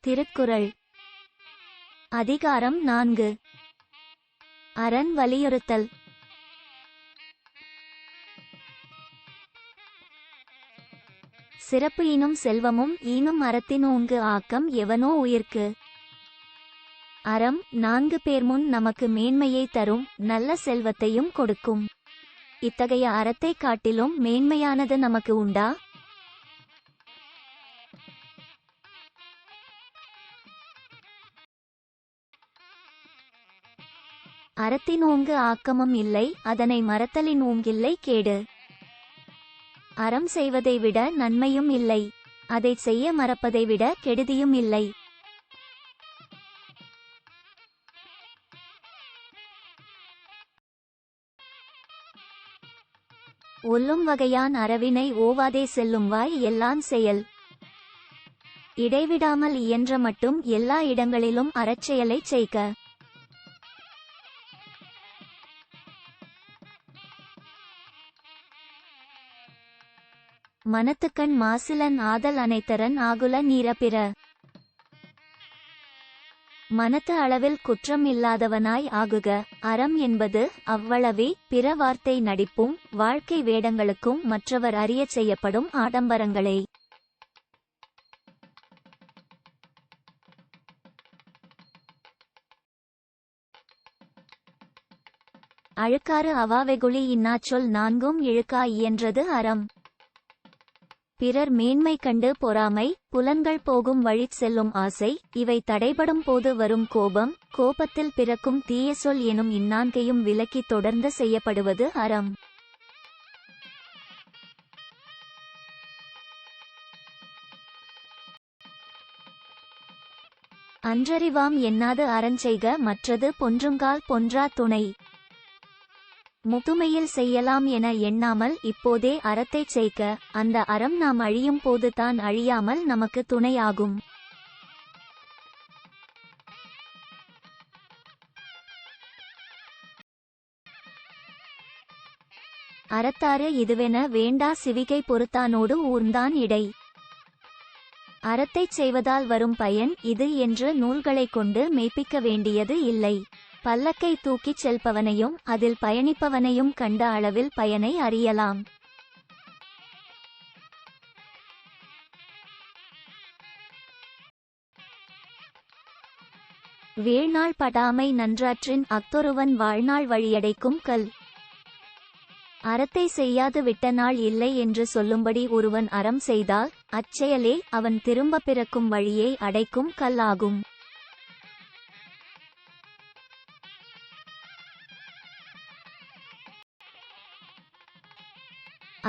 திருக்குறள் அதிகாரம் 4. அரண் வலியுறுத்தல். சிறப்பு ஈனும் செல்வமும் ஈனும் அறத்தினூங்கு ஆக்கம் எவனோ உயிர்க்கு. அறம் 4 பேர் முன் நமக்கு மேன்மையை தரும், நல்ல செல்வத்தையும் கொடுக்கும். இத்தகைய அறத்தை காட்டிலும் மேன்மையானது நமக்கு உண்டா? அறத்தினூங்கு ஆக்கமும் இல்லை, அதனை மறத்தலின் ஊங்கில்லை கேடு. அறம் செய்வதை விட நன்மையும் இல்லை, அதைச் செய்ய மறப்பதை விட கெடுதியும் இல்லை. ஒல்லும் வகையான் அறவினை ஓவாதே செல்லும் வாய் எல்லான் செயல். இடைவிடாமல் இயன்ற மட்டும் எல்லா இடங்களிலும் அறச்செயலைச் செய்க. மனத்துக்கண் மாசிலன் ஆதல் அனைத்தரன் ஆகுல நீர பிற. மனத்து அளவில் குற்றம் இல்லாதவனாய் ஆகுக. அறம் என்பது அவ்வளவே பிற வார்த்தை நடிப்பும் வாழ்க்கை வேடங்களுக்கும் மற்றவர் அறியச் செய்யப்படும் ஆடம்பரங்களே. அழுக்காறு அவாவெகுளி இன்னாச்சொல் 4ம் இழுக்கா இயன்றது அறம். பிறர் மேன்மை கண்டு பொறாமை, புலன்கள் போகும் வழிச் செல்லும் ஆசை, இவை தடைபடும் போது வரும் கோபம், கோபத்தில் பிறக்கும் தீய சொல் எனும் இந்நான்கையும் விலக்கி தொடர்ந்து செய்யப்படுவது அறம். அன்றறிவாம் எண்ணாது அறஞ்செய்க, மற்றது பொன்றுங்கால் பொன்றா துணை. முதுமையில் செய்யலாம் என எண்ணாமல் இப்போதே அறத்தைச் செய்க, அந்த அறம் நாம் அழியும் போது தான் அழியாமல் நமக்கு துணையாகும். அறத்தாறு இதுவென வேண்டா சிவிகை பொறுத்தானோடு ஊர்ந்தான் இடை. அறத்தைச் செய்வதால் வரும் பயன் இது என்று நூல்களைக் கொண்டு மெய்ப்பிக்க வேண்டியது இல்லை. பல்லக்கை தூக்கிச் செல்பவனையும் அதில் பயணிப்பவனையும் கண்ட அளவில் பயனை அறியலாம். வீழ்நாள் படாமை நன்றாற்றின் அக்தொருவன் வாழ்நாள் வழியடைக்கும் கல். அறத்தை செய்யாது விட்ட நாள் இல்லை என்று சொல்லும்படி ஒருவன் அறம் செய்தால் அச்செயலே அவன் திரும்ப பிறக்கும் வழியை அடைக்கும் கல் ஆகும்.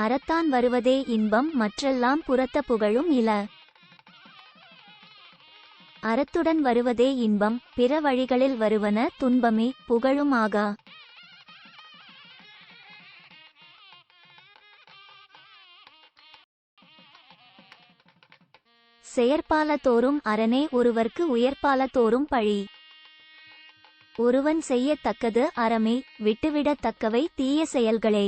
அறத்தான் வருவதே இன்பம், மற்றெல்லாம் புறத்த புகழும் இல. அறத்துடன் வருவதே இன்பம், பிற வழிகளில் வருவன துன்பமே புகழும் ஆகா. செயற்பால தோறும் அரணே ஒருவர்க்கு உயர்பால தோறும் பழி. ஒருவன் செய்யத்தக்கது அறமே, விட்டுவிடத் தக்கவை தீய செயல்களே.